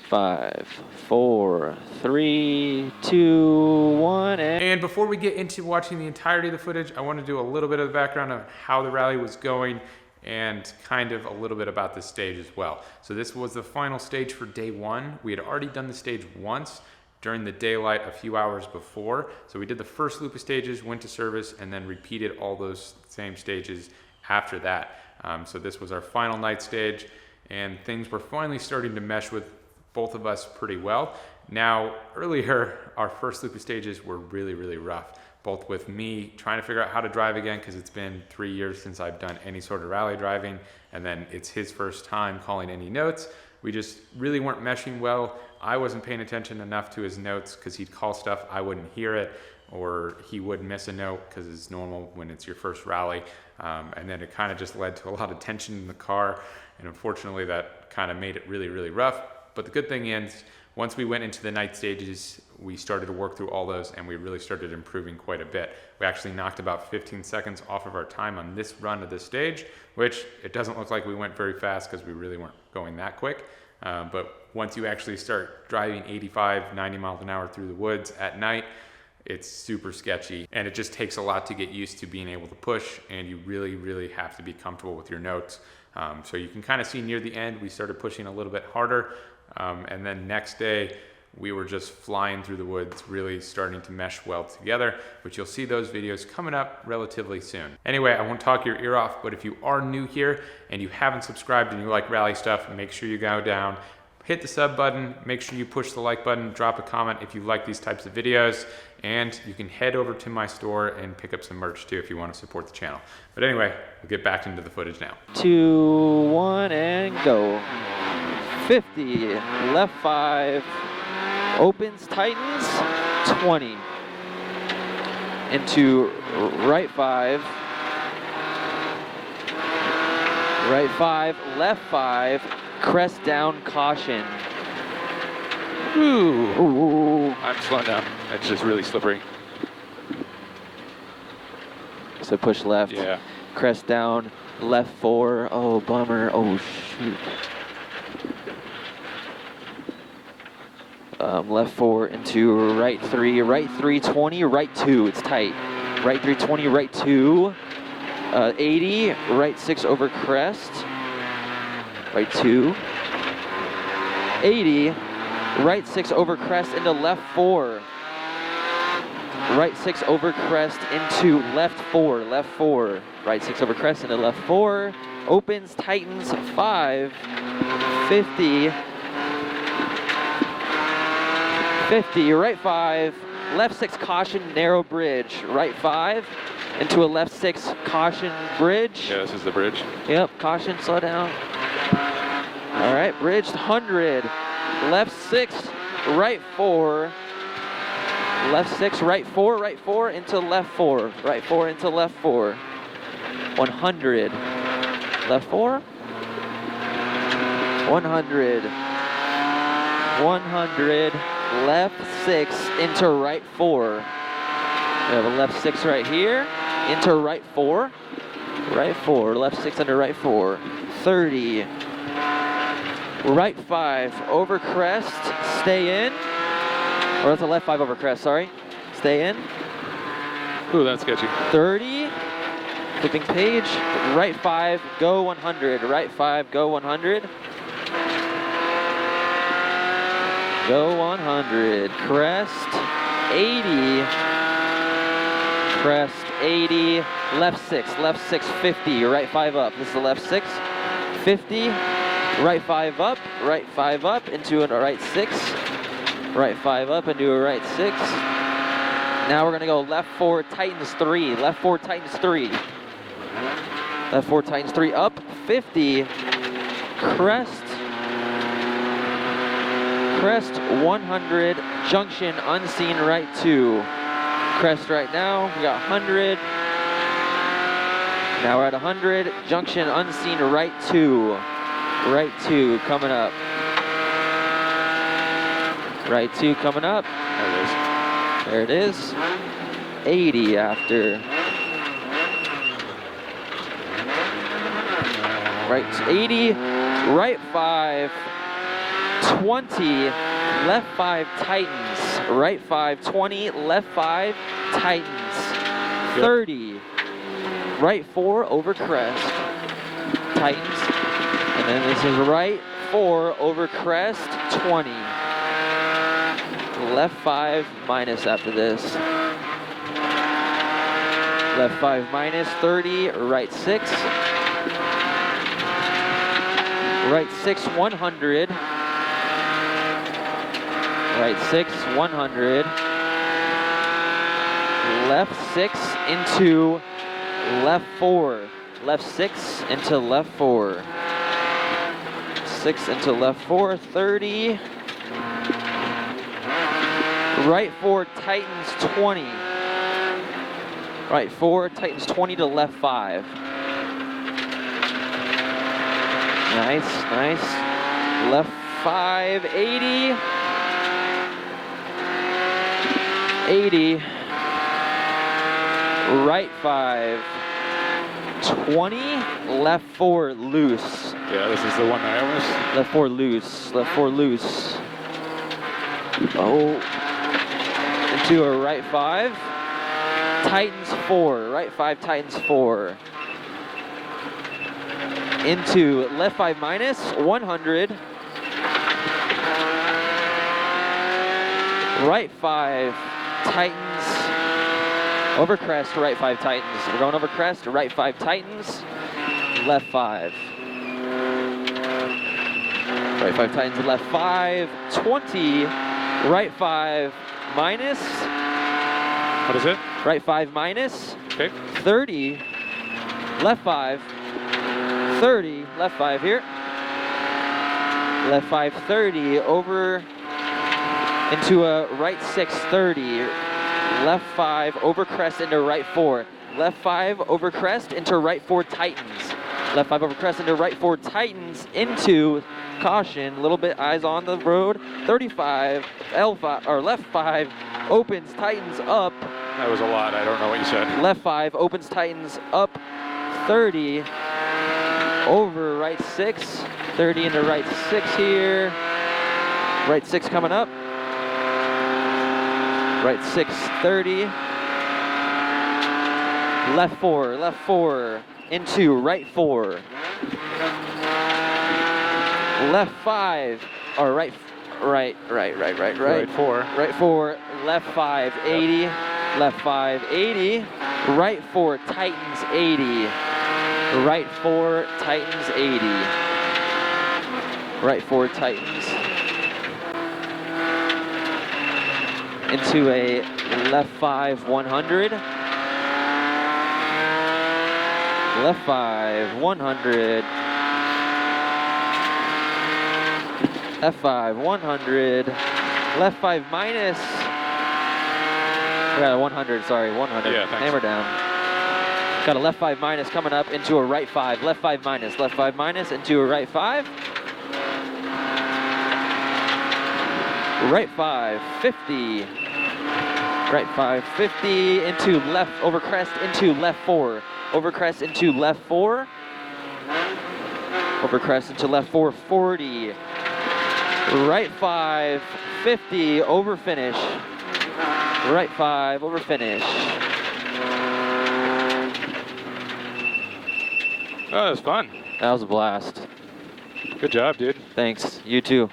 5, 4, 3, 2, 1, And before we get into watching the entirety of the footage, I want to do a little bit of the background on how the rally was going and kind of a little bit about this stage as well. So this was the final stage for day one. We had already done the stage once during the daylight a few hours before. So we did the first loop of stages, went to service, and then repeated all those same stages after that. So this was our final night stage, and things were finally starting to mesh with both of us pretty well. Now, earlier, our first loop of stages were really, really rough, both with me trying to figure out how to drive again, because it's been 3 years since I've done any sort of rally driving, and then it's his first time calling any notes. We just really weren't meshing well. I wasn't paying attention enough to his notes because he'd call stuff, I wouldn't hear it, or he would miss a note because it's normal when it's your first rally. And then it kind of just led to a lot of tension in the car, and unfortunately that kind of made it really, really rough. But the good thing is, once we went into the night stages, we started to work through all those, and we really started improving quite a bit. We actually knocked about 15 seconds off of our time on this run of this stage, which it doesn't look like we went very fast because we really weren't going that quick. But once you actually start driving 85, 90 miles an hour through the woods at night, it's super sketchy, and it just takes a lot to get used to being able to push, and you really, really have to be comfortable with your notes. So you can kind of see near the end, we started pushing a little bit harder. And then next day, we were just flying through the woods, really starting to mesh well together, which you'll see those videos coming up relatively soon. Anyway, I won't talk your ear off, but if you are new here and you haven't subscribed and you like rally stuff, make sure you go down, hit the sub button, make sure you push the like button, drop a comment if you like these types of videos, and you can head over to my store and pick up some merch too if you want to support the channel. But anyway, we'll get back into the footage now. 2, 1, and go. 50, left 5, opens, tightens, 20. Into right 5, right 5, left 5, crest down, caution. Ooh. I'm slowing down. It's just really slippery. So push left. Yeah. Crest down, left 4. Oh, bummer. Oh, shoot. Left 4 into right 3, 20, right 2. It's tight. Right 3, 20, right 2. 80, right 6 over crest. Right 2. 80, right 6 over crest into left 4. Right 6 over crest into left 4. Left 4. Right 6 over crest into left 4. Opens, tightens, 5. 50. 50, right 5, left 6 caution, narrow bridge, right 5 into a left 6 caution bridge. Yeah, this is the bridge. Yep, caution, slow down. All right, bridged 100, left 6, right 4, left 6, right 4 into left 4, right 4 into left 4. 100, left 4, 100, 100. Left 6 into right 4. We have a left 6 right here, into right 4. Right 4, left 6 into right 4. 30. Right 5 over crest, stay in. Or that's a left 5 over crest, sorry. Stay in. Ooh, that's sketchy. 30. Flipping page. Right 5, go 100. Right 5, go 100. Go 100, crest 80, crest 80, left 6, 50, right 5 up. This is the left 6, 50, right 5 up, into a right 6, right 5 up into a right 6. Now we're gonna go left 4, tightens 3, left 4, tightens 3. Left 4, tightens 3, up, 50, crest, crest 100, junction unseen right 2. Crest right now, we got 100. Now we're at 100, junction unseen right 2. Right 2 coming up. Right 2 coming up. There it is. 80 after. Right 80, right 5. 20, left 5 tightens, right 5, 20, left 5 tightens, 30, right 4 over crest, tightens, and then this is right 4 over crest, 20, left 5 minus after this, left 5 minus, 30, right 6, right 6, 100, right 6, 100, left 6 into left 4, left 6 into left 4, 6 into left 4, 30, right 4 tightens 20, right 4 tightens 20 to left 5. Nice, nice. Left 5, 80. 80. Right 5, 20. Left 4, loose. Yeah, this is the one I almost. Left 4, loose. Left 4, loose. Oh. Into a right 5. Tightens 4. Right 5 tightens 4. Into left 5 minus, 100. Right 5 tightens. Over crest, right 5 tightens. We're going over crest, right 5 tightens. Left 5. Right 5 tightens, left 5. 20. Right 5 minus. What is it? Right 5 minus. Okay. 30. Left 5. 30, left 5 here. Left 5, 30, over into a right 6, 30. Left 5, over crest into right 4. Left 5, over crest into right 4 tightens. Left 5 over crest into right 4 tightens into caution. A little bit eyes on the road. 35, L5, or left 5, opens, tightens up. That was a lot. I don't know what you said. Left 5, opens, tightens up. 30. Over right 6, 30 into right 6 here. Right 6 coming up. Right 6, 30. Left 4 into right 4. Left 5, or right 4. Right 4, left 5, 80. Left 5, 80. Right 4, tightens 80. Right 4 tightens 80. Right 4 tightens. Into a left 5 100. Left 5 100. Left 5 100. Left 5 minus. We got a 100, sorry, 100. Yeah, thanks. Hammer down. Got a left 5 minus coming up into a right 5. Left 5 minus. Left 5 minus into a right 5. Right 5, 50. Right 5, 50 into left, over crest into left 4. Over crest into left 4. Over crest into left 4, 40. Right 5, 50, over finish. Right 5, over finish. Oh, that was fun. That was a blast. Good job, dude. Thanks. You too.